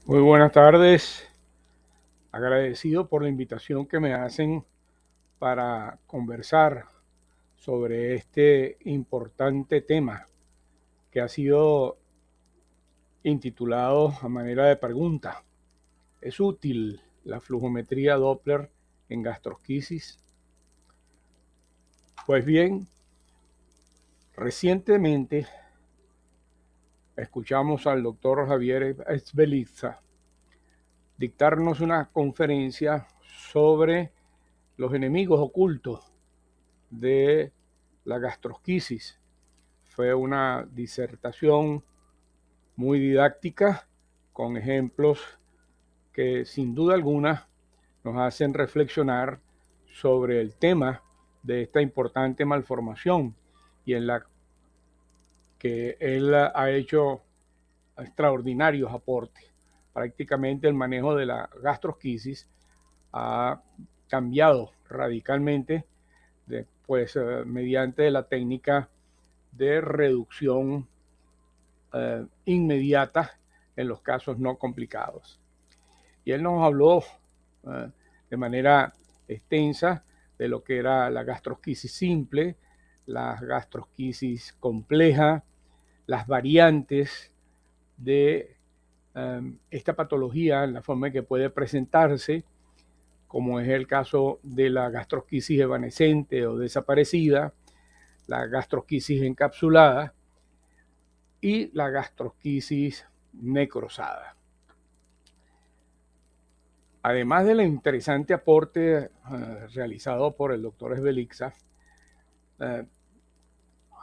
Muy buenas tardes, agradecido por la invitación que me hacen para conversar sobre este importante tema que ha sido intitulado a manera de pregunta. ¿Es útil la flujometría Doppler en gastrosquisis? Pues bien, recientemente escuchamos al doctor Javier Esbeliza dictarnos una conferencia sobre los enemigos ocultos de la gastrosquisis. Fue una disertación muy didáctica con ejemplos que sin duda alguna nos hacen reflexionar sobre el tema de esta importante malformación y en la que él ha hecho extraordinarios aportes. Prácticamente el manejo de la gastrosquisis ha cambiado radicalmente mediante la técnica de reducción inmediata en los casos no complicados. Y él nos habló eh, de manera extensa de lo que era la gastrosquisis simple, la gastrosquisis compleja, las variantes de esta patología en la forma en que puede presentarse, como es el caso de la gastrosquisis evanescente o desaparecida, la gastrosquisis encapsulada y la gastrosquisis necrosada. Además del interesante aporte realizado por el doctor Esbelixa,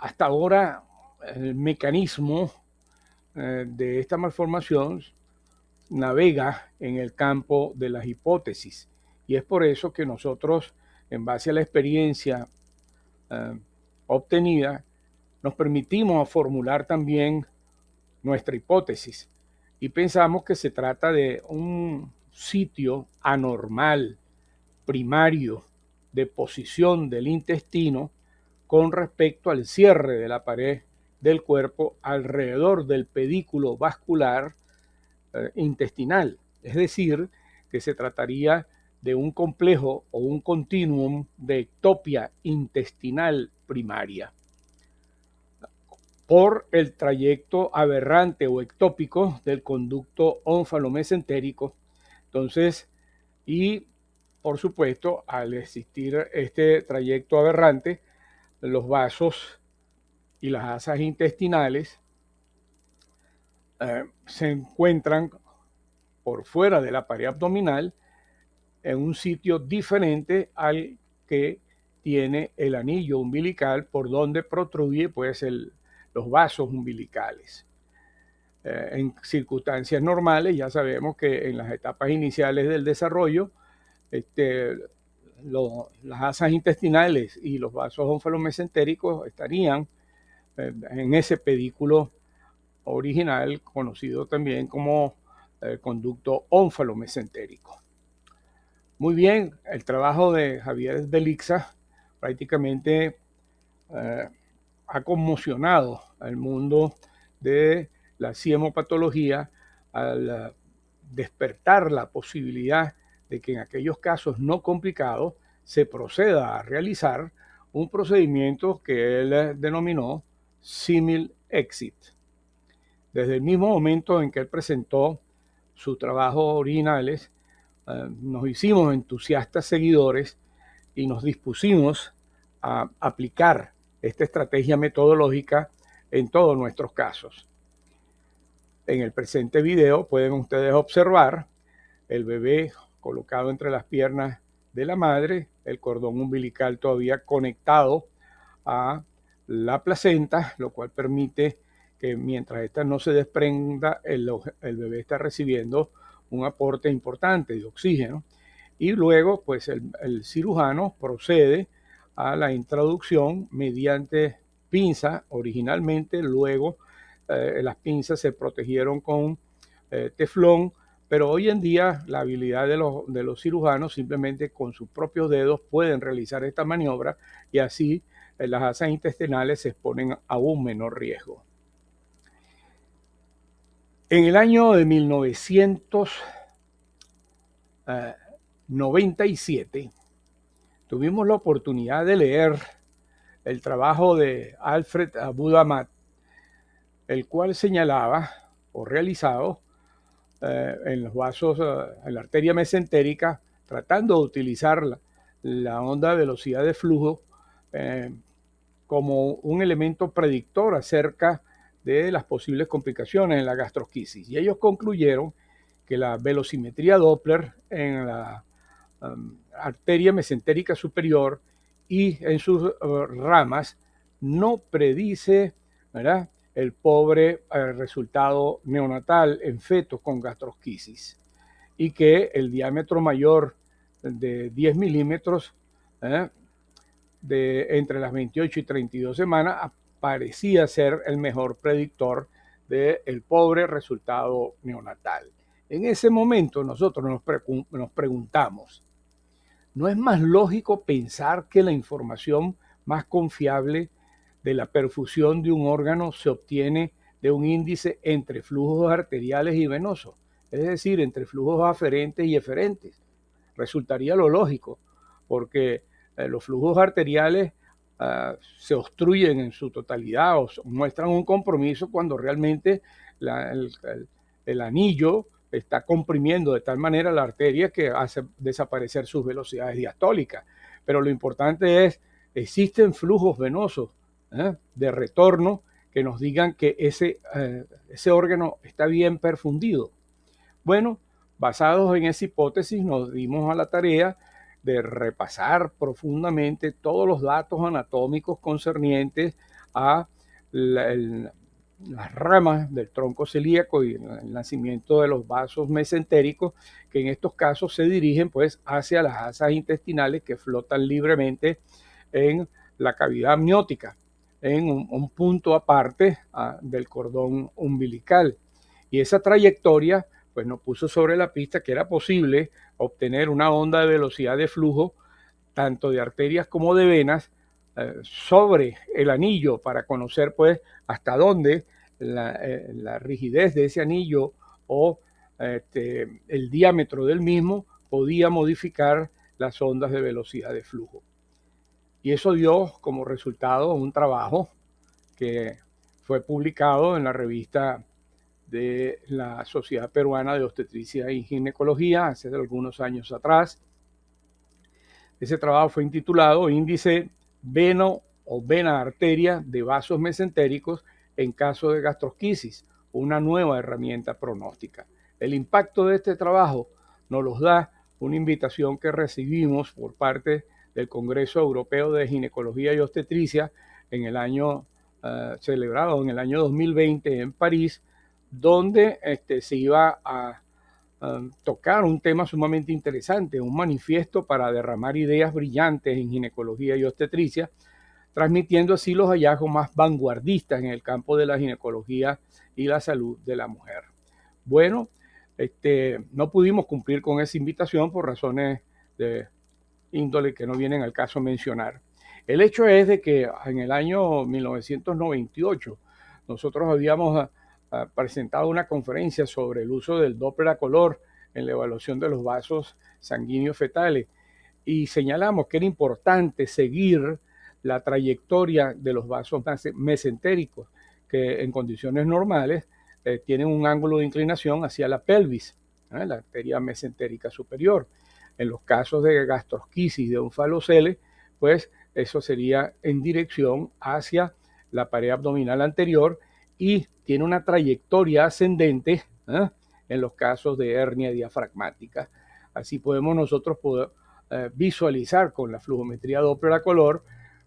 hasta ahora el mecanismo de esta malformación navega en el campo de las hipótesis y es por eso que nosotros, en base a la experiencia obtenida, nos permitimos formular también nuestra hipótesis y pensamos que se trata de un sitio anormal, primario, de posición del intestino con respecto al cierre de la pared del cuerpo alrededor del pedículo vascular intestinal. Es decir, que se trataría de un complejo o un continuum de ectopia intestinal primaria por el trayecto aberrante o ectópico del conducto ónfalo-mesentérico. Entonces, y por supuesto, al existir este trayecto aberrante, los vasos y las asas intestinales se encuentran por fuera de la pared abdominal en un sitio diferente al que tiene el anillo umbilical por donde protruye pues los vasos umbilicales. En circunstancias normales ya sabemos que en las etapas iniciales del desarrollo las asas intestinales y los vasos onfalomesentéricos estarían en ese pedículo original conocido también como conducto onfalomesentérico. Muy bien, el trabajo de Javier Belixa prácticamente ha conmocionado al mundo de la ciemopatología al despertar la posibilidad de que en aquellos casos no complicados se proceda a realizar un procedimiento que él denominó simil exit. Desde el mismo momento en que él presentó sus trabajos originales, nos hicimos entusiastas seguidores y nos dispusimos a aplicar esta estrategia metodológica en todos nuestros casos. En el presente video pueden ustedes observar el bebé colocado entre las piernas de la madre, el cordón umbilical todavía conectado a la placenta, lo cual permite que mientras esta no se desprenda, el bebé está recibiendo un aporte importante de oxígeno. Y luego, pues el cirujano procede a la introducción mediante pinza originalmente, luego las pinzas se protegieron con teflón, pero hoy en día la habilidad de los cirujanos simplemente con sus propios dedos pueden realizar esta maniobra y así las asas intestinales se exponen a un menor riesgo. En el año de 1997 tuvimos la oportunidad de leer el trabajo de Alfred Abou-Damed, el cual señalaba o realizado en los vasos, en la arteria mesentérica, tratando de utilizar la onda de velocidad de flujo como un elemento predictor acerca de las posibles complicaciones en la gastrosquisis. Y ellos concluyeron que la velocimetría Doppler en la arteria mesentérica superior y en sus ramas no predice, ¿verdad?, el pobre resultado neonatal en fetos con gastrosquisis, y que el diámetro mayor de 10 milímetros de entre las 28 y 32 semanas parecía ser el mejor predictor del pobre resultado neonatal. En ese momento nosotros nos preguntamos, ¿no es más lógico pensar que la información más confiable de la perfusión de un órgano se obtiene de un índice entre flujos arteriales y venosos? Es decir, entre flujos aferentes y eferentes. Resultaría lo lógico, porque los flujos arteriales se obstruyen en su totalidad o muestran un compromiso cuando realmente el anillo está comprimiendo de tal manera la arteria que hace desaparecer sus velocidades diastólicas. Pero lo importante es, existen flujos venosos de retorno que nos digan que ese órgano está bien perfundido. Bueno, basados en esa hipótesis, nos dimos a la tarea de repasar profundamente todos los datos anatómicos concernientes a las ramas del tronco celíaco y el nacimiento de los vasos mesentéricos, que en estos casos se dirigen pues hacia las asas intestinales que flotan libremente en la cavidad amniótica, en un punto aparte del cordón umbilical. Y esa trayectoria pues nos puso sobre la pista que era posible obtener una onda de velocidad de flujo tanto de arterias como de venas sobre el anillo para conocer pues hasta dónde la rigidez de ese anillo o el diámetro del mismo podía modificar las ondas de velocidad de flujo. Y eso dio como resultado un trabajo que fue publicado en la revista de la Sociedad Peruana de Obstetricia y Ginecología hace algunos años atrás. Ese trabajo fue intitulado Índice Veno o Vena Arteria de Vasos Mesentéricos en caso de gastrosquisis, una nueva herramienta pronóstica. El impacto de este trabajo nos los da una invitación que recibimos por parte del Congreso Europeo de Ginecología y Obstetricia en el año celebrado en el año 2020 en París, donde se iba a tocar un tema sumamente interesante, un manifiesto para derramar ideas brillantes en ginecología y obstetricia, transmitiendo así los hallazgos más vanguardistas en el campo de la ginecología y la salud de la mujer. Bueno, no pudimos cumplir con esa invitación por razones de índole que no vienen al caso mencionar. El hecho es de que en el año 1998 nosotros habíamos presentado una conferencia sobre el uso del Doppler a color en la evaluación de los vasos sanguíneos fetales y señalamos que era importante seguir la trayectoria de los vasos mesentéricos que en condiciones normales tienen un ángulo de inclinación hacia la pelvis, la arteria mesentérica superior. En los casos de gastrosquisis de un falocele, pues eso sería en dirección hacia la pared abdominal anterior y tiene una trayectoria ascendente en los casos de hernia diafragmática. Así podemos nosotros visualizar con la flujometría Doppler a color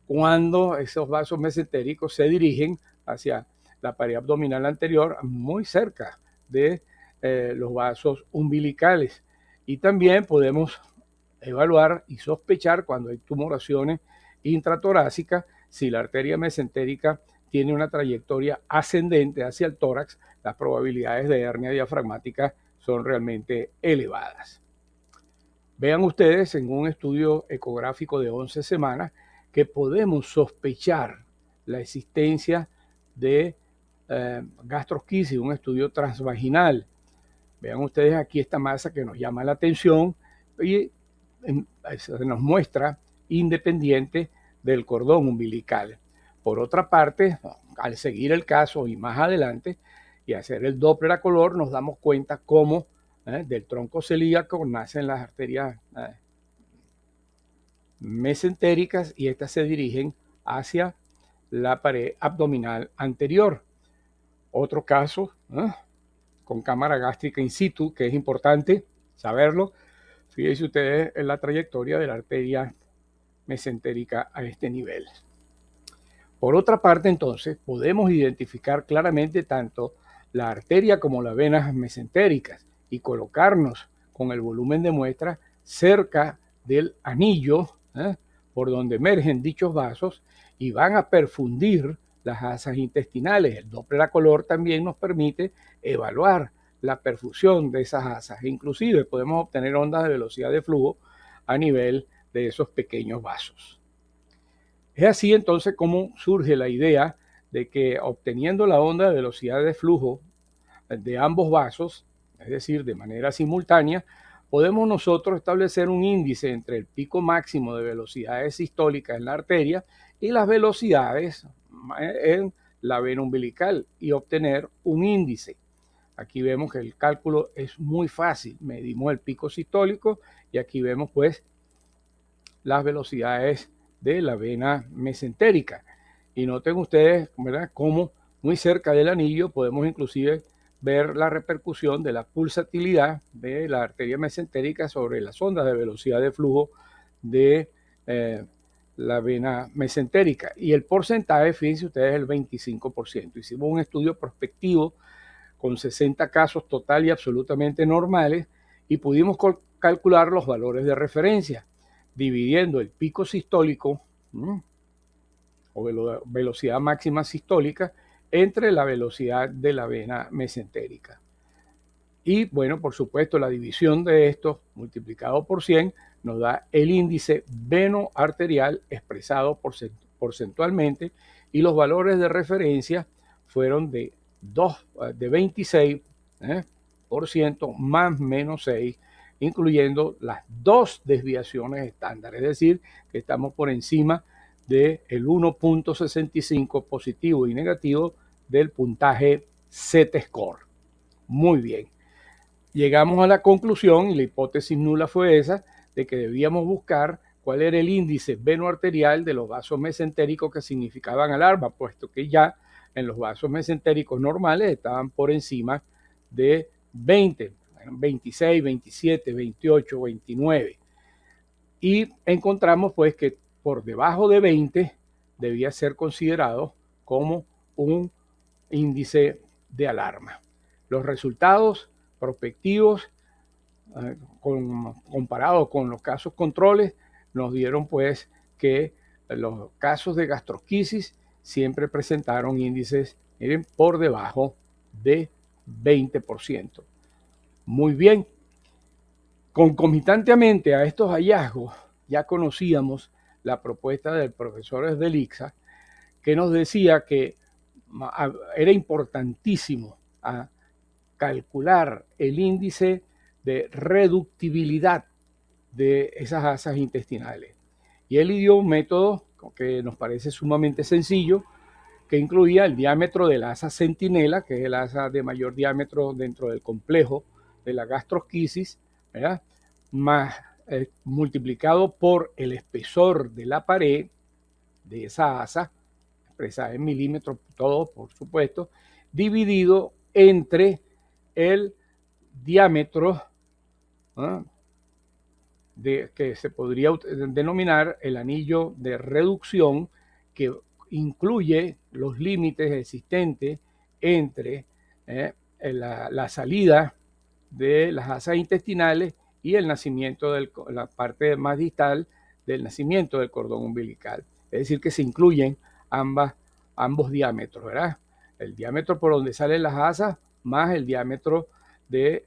cuando esos vasos mesentéricos se dirigen hacia la pared abdominal anterior, muy cerca de los vasos umbilicales. Y también podemos evaluar y sospechar cuando hay tumoraciones intratorácicas si la arteria mesentérica tiene una trayectoria ascendente hacia el tórax, las probabilidades de hernia diafragmática son realmente elevadas. Vean ustedes en un estudio ecográfico de 11 semanas que podemos sospechar la existencia de gastrosquisis, un estudio transvaginal. Vean ustedes aquí esta masa que nos llama la atención y se nos muestra independiente del cordón umbilical. Por otra parte, al seguir el caso y más adelante y hacer el Doppler a color, nos damos cuenta cómo del tronco celíaco nacen las arterias mesentéricas y estas se dirigen hacia la pared abdominal anterior. Otro caso con cámara gástrica in situ, que es importante saberlo. Fíjense ustedes en la trayectoria de la arteria mesentérica a este nivel. Por otra parte, entonces, podemos identificar claramente tanto la arteria como las venas mesentéricas y colocarnos con el volumen de muestra cerca del anillo por donde emergen dichos vasos y van a perfundir las asas intestinales. El Doppler a color también nos permite evaluar la perfusión de esas asas. Inclusive podemos obtener ondas de velocidad de flujo a nivel de esos pequeños vasos. Es así entonces como surge la idea de que obteniendo la onda de velocidad de flujo de ambos vasos, es decir, de manera simultánea, podemos nosotros establecer un índice entre el pico máximo de velocidades sistólicas en la arteria y las velocidades en la vena umbilical y obtener un índice. Aquí vemos que el cálculo es muy fácil. Medimos el pico sistólico y aquí vemos pues las velocidades de la vena mesentérica. Y noten ustedes, ¿verdad?, cómo muy cerca del anillo podemos inclusive ver la repercusión de la pulsatilidad de la arteria mesentérica sobre las ondas de velocidad de flujo de la vena mesentérica. Y el porcentaje, fíjense ustedes, el 25%. Hicimos un estudio prospectivo con 60 casos total y absolutamente normales y pudimos calcular los valores de referencia, dividiendo el pico sistólico o velocidad máxima sistólica entre la velocidad de la vena mesentérica. Y bueno, por supuesto, la división de esto multiplicado por 100 nos da el índice veno-arterial expresado porcentualmente y los valores de referencia fueron de 26% más menos 6, incluyendo las dos desviaciones estándar, es decir, que estamos por encima del 1.65 positivo y negativo del puntaje Z-score. Muy bien. Llegamos a la conclusión, y la hipótesis nula fue esa, de que debíamos buscar cuál era el índice venoarterial de los vasos mesentéricos que significaban alarma, puesto que ya en los vasos mesentéricos normales estaban por encima de 20, 26, 27, 28, 29. Y encontramos pues que por debajo de 20 debía ser considerado como un índice de alarma. Los resultados prospectivos comparados con los casos controles nos dieron pues que los casos de gastrosquisis siempre presentaron índices, miren, por debajo de 20%. Muy bien. Concomitantemente a estos hallazgos, ya conocíamos la propuesta del profesor Sdelica, que nos decía que era importantísimo calcular el índice de reductibilidad de esas asas intestinales. Y él dio un método que nos parece sumamente sencillo, que incluía el diámetro del asa centinela, que es el asa de mayor diámetro dentro del complejo de la gastrosquisis, ¿verdad?, más multiplicado por el espesor de la pared de esa asa, expresada en milímetros, todo por supuesto, dividido entre el diámetro que se podría denominar el anillo de reducción, que incluye los límites existentes entre la salida de las asas intestinales y el nacimiento de la parte más distal del nacimiento del cordón umbilical. Es decir, que se incluyen ambos diámetros, ¿verdad? El diámetro por donde salen las asas más el diámetro del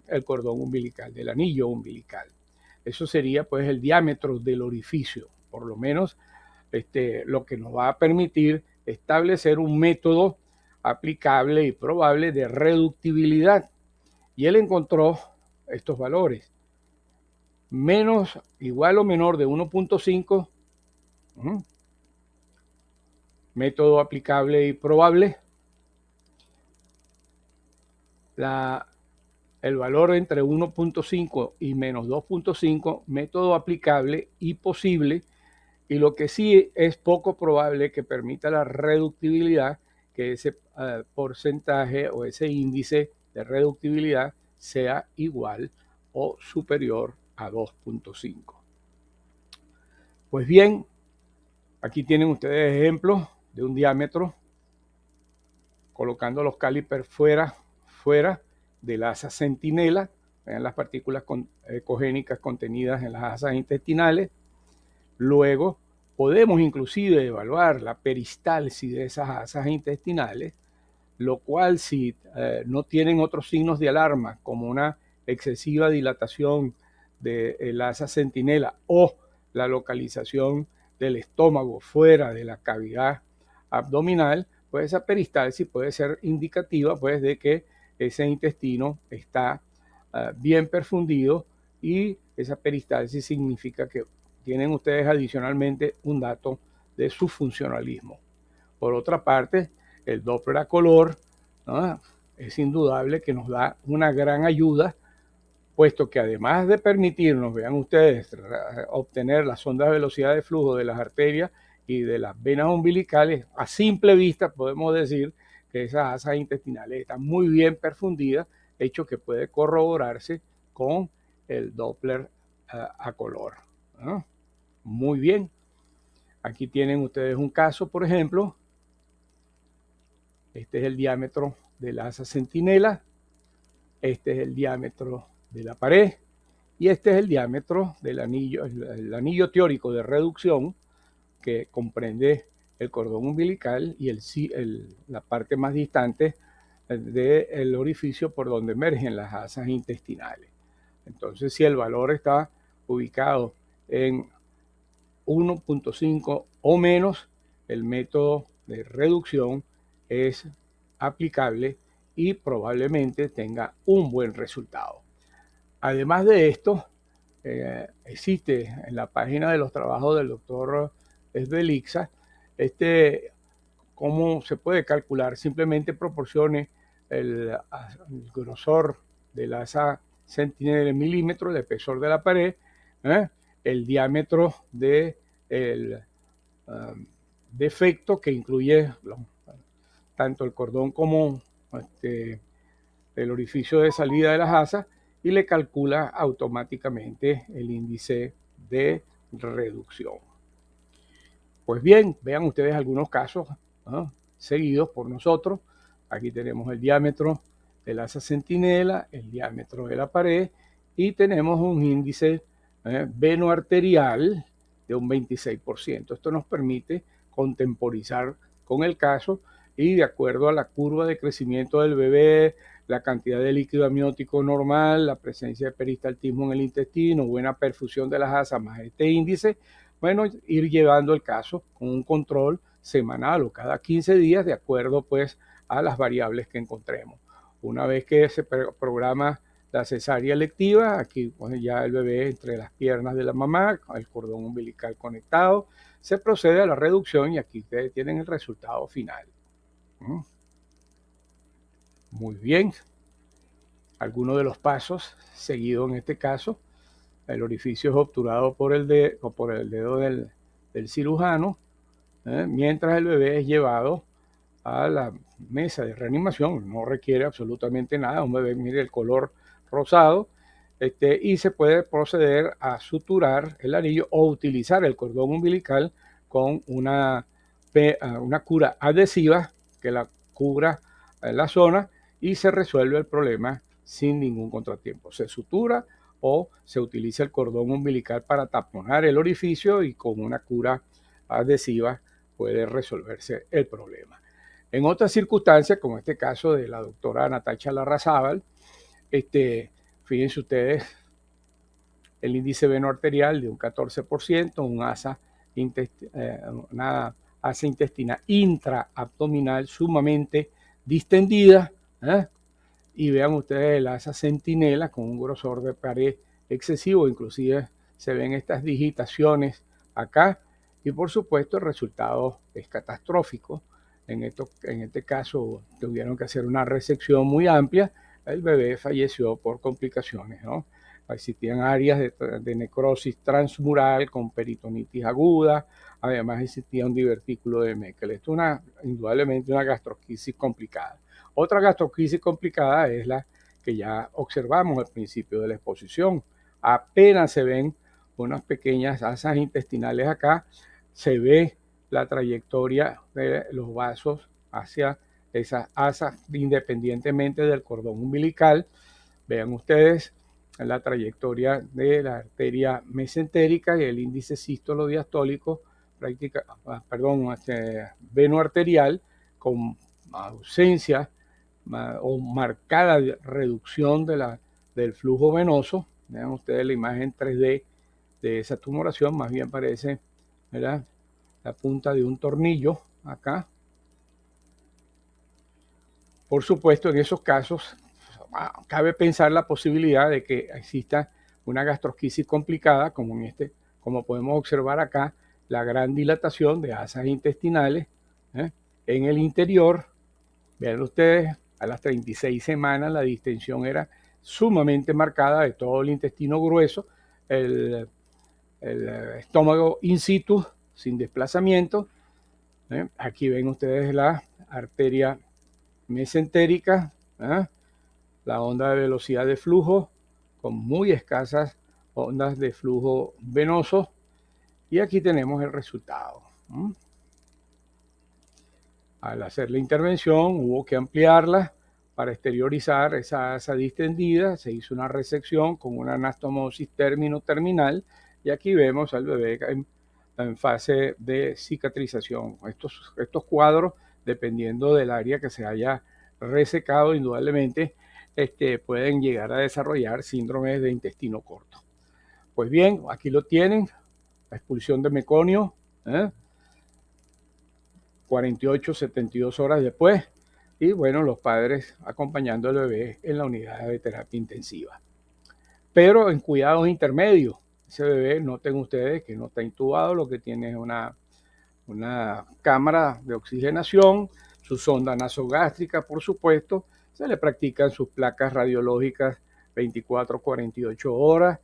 el cordón umbilical, del anillo umbilical. Eso sería pues el diámetro del orificio, por lo menos lo que nos va a permitir establecer un método aplicable y probable de reductibilidad. Y él encontró estos valores: menos, igual o menor de 1.5, método aplicable y probable. El valor entre 1.5 y menos 2.5, método aplicable y posible. Y lo que sí es poco probable que permita la reductibilidad, que ese porcentaje o ese índice de reductibilidad sea igual o superior a 2.5. Pues bien, aquí tienen ustedes ejemplos de un diámetro, colocando los calipers fuera del asa centinela. Vean las partículas ecogénicas contenidas en las asas intestinales. Luego podemos inclusive evaluar la peristalsis de esas asas intestinales, lo cual si no tienen otros signos de alarma como una excesiva dilatación del asa centinela o la localización del estómago fuera de la cavidad abdominal, pues esa peristalsis puede ser indicativa pues de que ese intestino está bien perfundido, y esa peristalsis significa que tienen ustedes adicionalmente un dato de su funcionalismo. Por otra parte, el Doppler a color, ¿no?, es indudable que nos da una gran ayuda, puesto que además de permitirnos, vean ustedes, obtener las ondas de velocidad de flujo de las arterias y de las venas umbilicales, a simple vista podemos decir que esas asas intestinales están muy bien perfundidas, hecho que puede corroborarse con el Doppler a color, ¿no? Muy bien. Aquí tienen ustedes un caso, por ejemplo. Este es el diámetro de la asa centinela, este es el diámetro de la pared y este es el diámetro del anillo, el anillo teórico de reducción, que comprende el cordón umbilical y la parte más distante del orificio por donde emergen las asas intestinales. Entonces, si el valor está ubicado en 1.5 o menos, el método de reducción es aplicable y probablemente tenga un buen resultado. Además de esto, existe en la página de los trabajos del doctor Svelica cómo se puede calcular. Simplemente proporcione el grosor de la asa centinela en milímetros, el espesor de la pared, el diámetro del defecto, que incluye tanto el cordón como el orificio de salida de las asas, y le calcula automáticamente el índice de reducción. Pues bien, vean ustedes algunos casos seguidos por nosotros. Aquí tenemos el diámetro del asa centinela, el diámetro de la pared, y tenemos un índice venoarterial de un 26%. Esto nos permite contemporizar con el caso, y de acuerdo a la curva de crecimiento del bebé, la cantidad de líquido amniótico normal, la presencia de peristaltismo en el intestino, buena perfusión de las asas más este índice, bueno, ir llevando el caso con un control semanal o cada 15 días, de acuerdo pues a las variables que encontremos. Una vez que se programa la cesárea electiva, aquí pues ya el bebé entre las piernas de la mamá, con el cordón umbilical conectado, se procede a la reducción y aquí ustedes tienen el resultado final. Muy bien. Algunos de los pasos seguidos en este caso: el orificio es obturado por el dedo del cirujano, mientras el bebé es llevado a la mesa de reanimación. No requiere absolutamente nada, un bebé, mire el color rosado, y se puede proceder a suturar el anillo o utilizar el cordón umbilical con una cura adhesiva que la cubra en la zona, y se resuelve el problema sin ningún contratiempo. Se sutura o se utiliza el cordón umbilical para taponar el orificio, y con una cura adhesiva puede resolverse el problema. En otras circunstancias, como este caso de la doctora Natacha Larrazábal, fíjense ustedes, el índice venoarterial de un 14%, una asa intestina intraabdominal sumamente distendida, ¿eh? Y vean ustedes el asa centinela con un grosor de pared excesivo, inclusive se ven estas digitaciones acá y por supuesto el resultado es catastrófico. En este caso tuvieron que hacer una resección muy amplia, el bebé falleció por complicaciones, ¿no? Existían áreas de necrosis transmural con peritonitis aguda, además existía un divertículo de Meckel. Esto es indudablemente una gastrosquisis complicada. Otra gastrosquisis complicada es la que ya observamos al principio de la exposición. Apenas se ven unas pequeñas asas intestinales acá, se ve la trayectoria de los vasos hacia esas asas independientemente del cordón umbilical. Vean ustedes la trayectoria de la arteria mesentérica y el índice sístolo-diastólico, venoarterial, con ausencia o marcada reducción del flujo venoso. Vean ustedes la imagen 3D de esa tumoración, más bien parece, ¿verdad?, la punta de un tornillo acá. Por supuesto, en esos casos cabe pensar la posibilidad de que exista una gastrosquisis complicada, como podemos observar acá, la gran dilatación de asas intestinales en el interior. Vean ustedes, a las 36 semanas la distensión era sumamente marcada de todo el intestino grueso, el estómago in situ, sin desplazamiento. Aquí ven ustedes la arteria mesentérica, la onda de velocidad de flujo con muy escasas ondas de flujo venoso, y aquí tenemos el resultado. Al hacer la intervención hubo que ampliarla para exteriorizar esa asa distendida, se hizo una resección con una anastomosis término-terminal y aquí vemos al bebé en fase de cicatrización. Estos cuadros, dependiendo del área que se haya resecado, indudablemente pueden llegar a desarrollar síndromes de intestino corto. Pues bien, aquí lo tienen, la expulsión de meconio, 48, 72 horas después, y bueno, los padres acompañando al bebé en la unidad de terapia intensiva. Pero en cuidados intermedios, ese bebé, noten ustedes que no está intubado, lo que tiene es una cámara de oxigenación, su sonda nasogástrica, por supuesto, se le practican sus placas radiológicas 24, 48 horas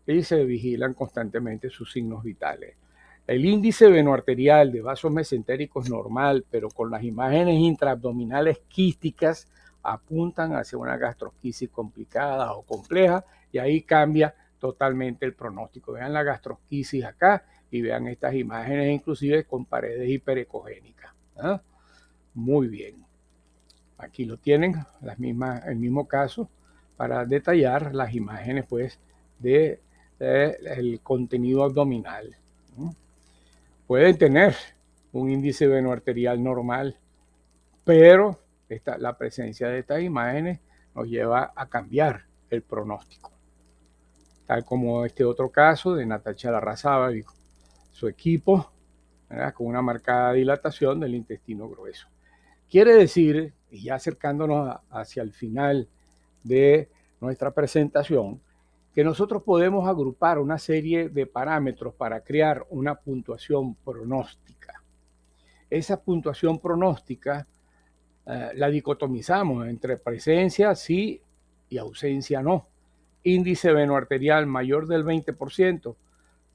y se vigilan constantemente sus signos vitales. El índice venoarterial de vasos mesentéricos normal, pero con las imágenes intraabdominales quísticas, apuntan hacia una gastrosquisis complicada o compleja, y ahí cambia totalmente el pronóstico. Vean la gastrosquisis acá y vean estas imágenes inclusive con paredes hiperecogénicas. Muy bien. Aquí lo tienen, el mismo caso, para detallar las imágenes pues el contenido abdominal. Pueden tener un índice venoarterial normal, pero la presencia de estas imágenes nos lleva a cambiar el pronóstico. Tal como este otro caso de Natacha Larrazábal y su equipo, ¿verdad?, con una marcada dilatación del intestino grueso. Quiere decir, y ya acercándonos hacia el final de nuestra presentación, que nosotros podemos agrupar una serie de parámetros para crear una puntuación pronóstica. Esa puntuación pronóstica la dicotomizamos entre presencia sí y ausencia no. Índice venoarterial mayor del 20%,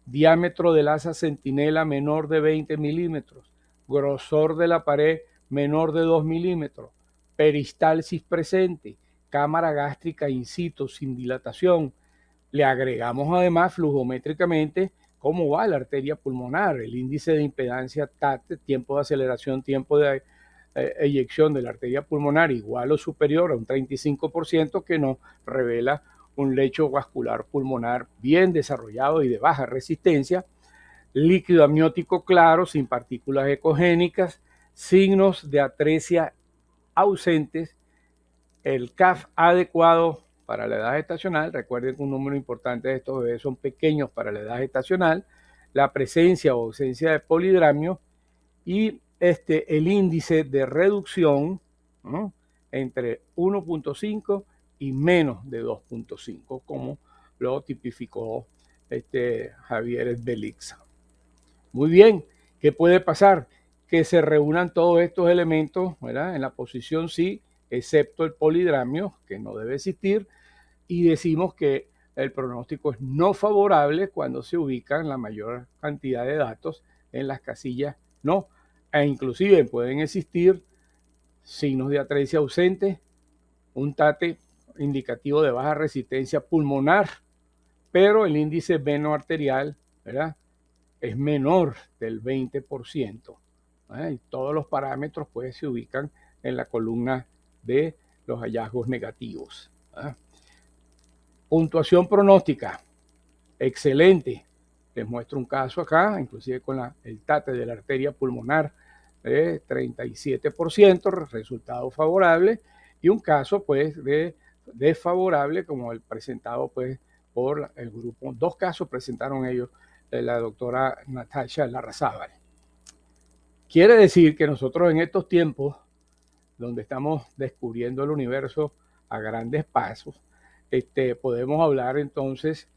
diámetro del asa centinela menor de 20 milímetros, grosor de la pared menor de 2 milímetros, peristalsis presente, cámara gástrica in situ sin dilatación. Le agregamos además flujométricamente cómo va la arteria pulmonar, el índice de impedancia TAT, tiempo de aceleración, tiempo de eyección de la arteria pulmonar igual o superior a un 35%, que nos revela un lecho vascular pulmonar bien desarrollado y de baja resistencia, líquido amniótico claro, sin partículas ecogénicas, signos de atresia ausentes, el CAF adecuado para la edad gestacional. Recuerden que un número importante de estos bebés son pequeños para la edad gestacional, la presencia o ausencia de polidramio y el índice de reducción ¿no? Entre 1.5 y menos de 2.5, como lo tipificó Javier Belixa. Muy bien, ¿qué puede pasar? Que se reúnan todos estos elementos, ¿verdad?, en la posición sí, excepto el polidramio, que no debe existir, y decimos que el pronóstico es no favorable cuando se ubican la mayor cantidad de datos en las casillas no, e inclusive pueden existir signos de atresia ausentes, un TATE indicativo de baja resistencia pulmonar, pero el índice veno-arterial, ¿verdad?, es menor del 20%. Y todos los parámetros pues se ubican en la columna de los hallazgos negativos. Puntuación pronóstica, excelente. Les muestro un caso acá, inclusive con el TATE de la arteria pulmonar de 37%, resultado favorable, y un caso pues de desfavorable como el presentado pues por el grupo. Dos casos presentaron ellos, la doctora Natasha Larrazábal. Quiere decir que nosotros en estos tiempos, donde estamos descubriendo el universo a grandes pasos, podemos hablar entonces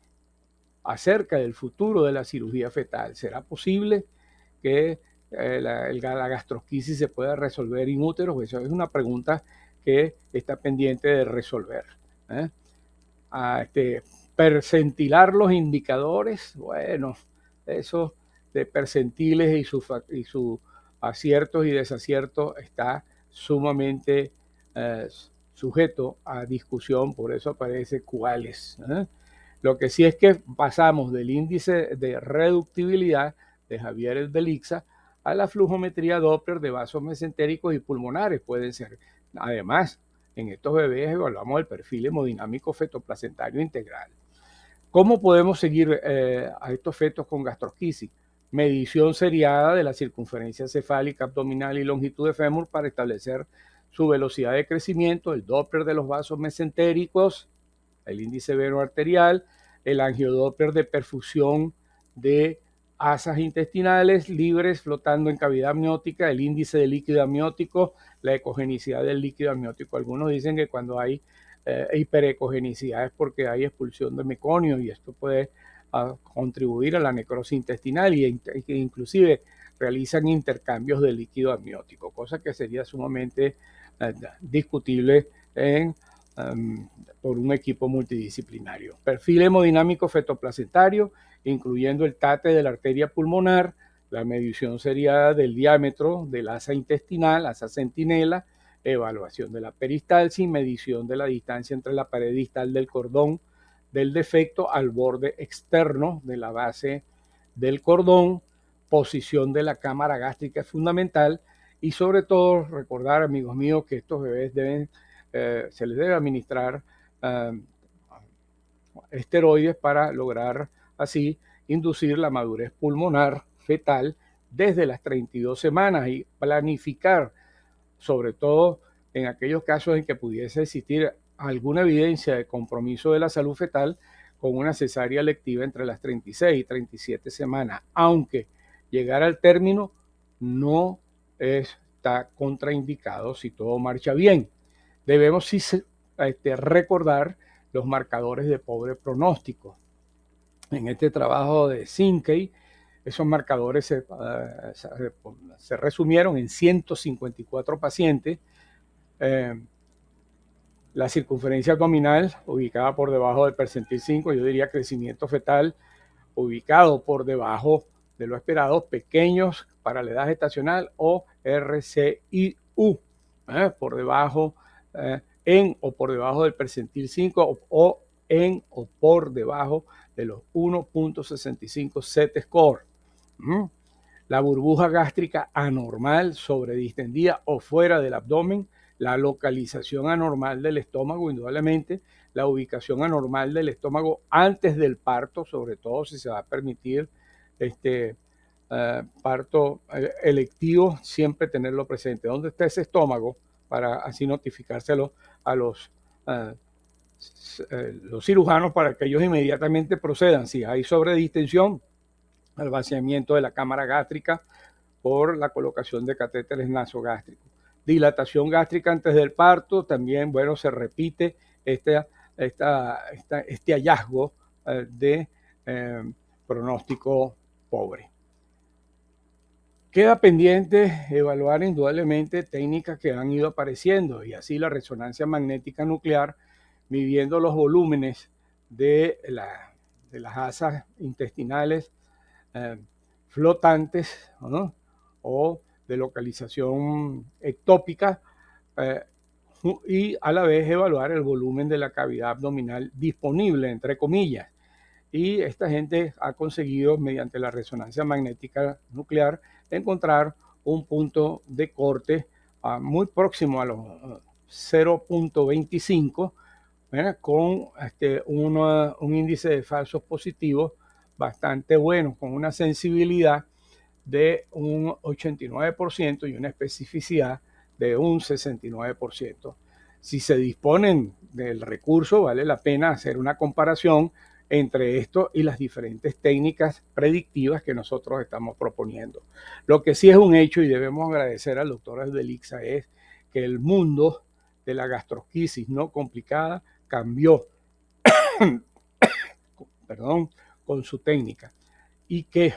acerca del futuro de la cirugía fetal. ¿Será posible que la gastrosquisis se pueda resolver in útero? Pues eso es una pregunta que está pendiente de resolver. Percentilar los indicadores, bueno, eso de percentiles y sus aciertos y desaciertos está sumamente sujeto a discusión, por eso aparece cuáles. Lo que sí es que pasamos del índice de reductibilidad de Javier Belixa a la flujometría Doppler de vasos mesentéricos y pulmonares. Pueden ser, además, en estos bebés evaluamos el perfil hemodinámico fetoplacentario integral. ¿Cómo podemos seguir a estos fetos con gastrosquisis? Medición seriada de la circunferencia cefálica, abdominal y longitud de fémur para establecer su velocidad de crecimiento, el Doppler de los vasos mesentéricos, el índice veno-arterial, el angiodoppler de perfusión de asas intestinales libres flotando en cavidad amniótica, el índice de líquido amniótico, la ecogenicidad del líquido amniótico. Algunos dicen que cuando hay hiperecogenicidad es porque hay expulsión de meconio y esto puede contribuir a la necrosis intestinal y inclusive realizan intercambios de líquido amniótico, cosa que sería sumamente discutible por un equipo multidisciplinario. Perfil hemodinámico fetoplacentario, incluyendo el TATE de la arteria pulmonar, la medición seriada del diámetro del asa intestinal, asa centinela, evaluación de la peristalsis, medición de la distancia entre la pared distal del cordón del defecto al borde externo de la base del cordón, posición de la cámara gástrica es fundamental y sobre todo recordar, amigos míos, que estos bebés se les debe administrar esteroides para lograr así inducir la madurez pulmonar fetal desde las 32 semanas y planificar, sobre todo en aquellos casos en que pudiese existir alguna evidencia de compromiso de la salud fetal, con una cesárea electiva entre las 36 y 37 semanas, aunque llegar al término no está contraindicado si todo marcha bien. Debemos sí recordar los marcadores de pobre pronóstico. En este trabajo de Sinkey, esos marcadores se resumieron en 154 pacientes. La circunferencia abdominal ubicada por debajo del percentil 5, yo diría crecimiento fetal ubicado por debajo de lo esperado, pequeños para la edad gestacional o RCIU, por debajo, en o por debajo del percentil 5 o en o por debajo de los 1.65 Z-score. La burbuja gástrica anormal, sobredistendida o fuera del abdomen, la localización anormal del estómago, indudablemente, la ubicación anormal del estómago antes del parto, sobre todo si se va a permitir parto electivo, siempre tenerlo presente. ¿Dónde está ese estómago? Para así notificárselo a los cirujanos para que ellos inmediatamente procedan. Si hay sobredistensión, al vaciamiento de la cámara gástrica por la colocación de catéteres nasogástricos. dilatación gástrica antes del parto, también, bueno, se repite este hallazgo de pronóstico pobre. Queda pendiente evaluar indudablemente técnicas que han ido apareciendo, y así la resonancia magnética nuclear, midiendo los volúmenes de las asas intestinales flotantes, ¿no? O de localización ectópica, y a la vez evaluar el volumen de la cavidad abdominal disponible, entre comillas. Y esta gente ha conseguido, mediante la resonancia magnética nuclear, encontrar un punto de corte muy próximo a los 0.25, con un índice de falsos positivos bastante bueno, con una sensibilidad de un 89% y una especificidad de un 69%. Si se disponen del recurso, vale la pena hacer una comparación entre esto y las diferentes técnicas predictivas que nosotros estamos proponiendo. Lo que sí es un hecho, y debemos agradecer al doctor Esbelixa, es que el mundo de la gastrosquisis no complicada cambió perdón, con su técnica, y que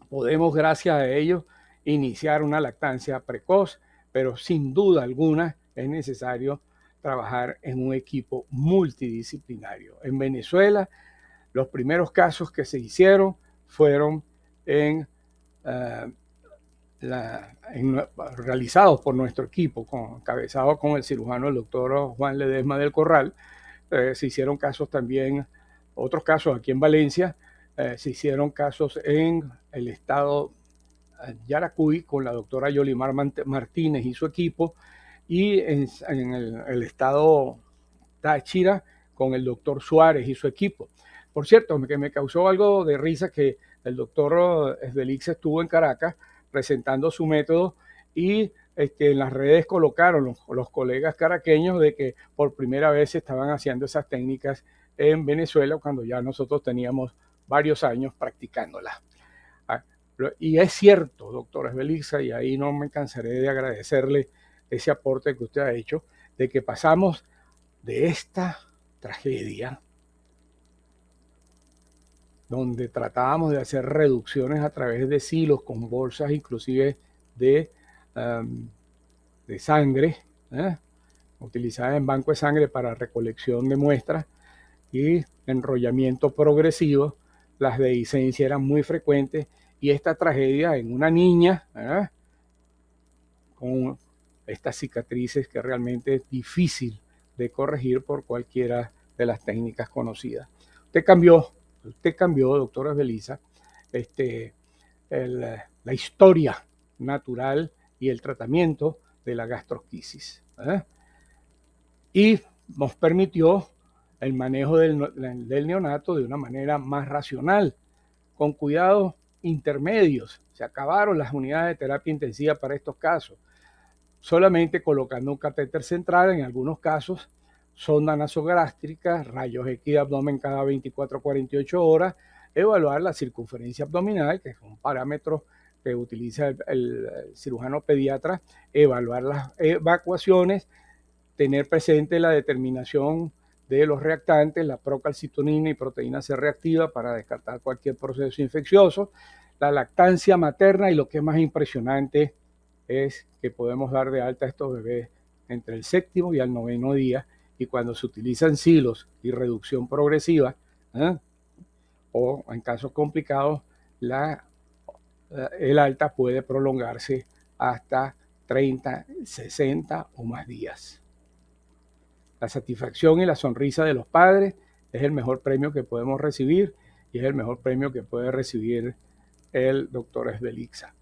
podemos, gracias a ello, iniciar una lactancia precoz, pero sin duda alguna es necesario trabajar en un equipo multidisciplinario. En Venezuela, los primeros casos que se hicieron fueron realizados por nuestro equipo, encabezado con el cirujano, el doctor Juan Ledesma del Corral. Se hicieron casos también, otros casos aquí en Valencia, se hicieron casos en el estado Yaracuy con la doctora Yolimar Martínez y su equipo, y en el estado Táchira con el doctor Suárez y su equipo. Por cierto, que me causó algo de risa que el doctor Esbelixa estuvo en Caracas presentando su método, y en las redes colocaron los colegas caraqueños de que por primera vez se estaban haciendo esas técnicas en Venezuela, cuando ya nosotros teníamos varios años practicándolas. Y es cierto, doctor Esbelixa, y ahí no me cansaré de agradecerle ese aporte que usted ha hecho, de que pasamos de esta tragedia, donde tratábamos de hacer reducciones a través de silos con bolsas inclusive de sangre, utilizadas en banco de sangre para recolección de muestras, y enrollamiento progresivo. Las dehiscencias eran muy frecuentes, y esta tragedia en una niña, con estas cicatrices que realmente es difícil de corregir por cualquiera de las técnicas conocidas. Usted cambió, doctora Esbelixa, la historia natural y el tratamiento de la gastrosquisis, y nos permitió el manejo del neonato de una manera más racional, con cuidados intermedios. Se acabaron las unidades de terapia intensiva para estos casos, solamente colocando un catéter central en algunos casos, sonda nasogástrica, rayos X de abdomen cada 24 a 48 horas, evaluar la circunferencia abdominal, que es un parámetro que utiliza el cirujano pediatra, evaluar las evacuaciones, tener presente la determinación de los reactantes, la procalcitonina y proteína C reactiva, para descartar cualquier proceso infeccioso, la lactancia materna, y lo que es más impresionante es que podemos dar de alta a estos bebés entre el 7º y el 9º día, y cuando se utilizan silos y reducción progresiva, o en casos complicados, el alta puede prolongarse hasta 30, 60 o más días. La satisfacción y la sonrisa de los padres es el mejor premio que podemos recibir, y es el mejor premio que puede recibir el doctor Esbelixa.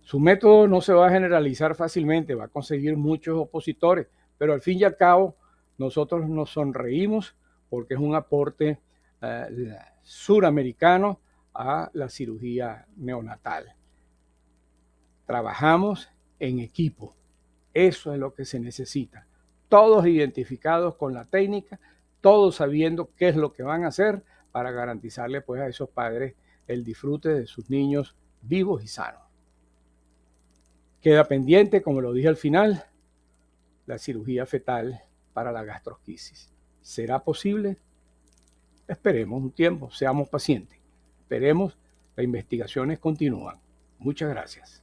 Su método no se va a generalizar fácilmente, va a conseguir muchos opositores, pero al fin y al cabo nosotros nos sonreímos porque es un aporte suramericano a la cirugía neonatal. Trabajamos en equipo, eso es lo que se necesita. Todos identificados con la técnica, todos sabiendo qué es lo que van a hacer para garantizarle pues a esos padres el disfrute de sus niños vivos y sanos. Queda pendiente, como lo dije al final, la cirugía fetal para la gastrosquisis. ¿Será posible? Esperemos un tiempo, seamos pacientes. Esperemos, las investigaciones continúan. Muchas gracias.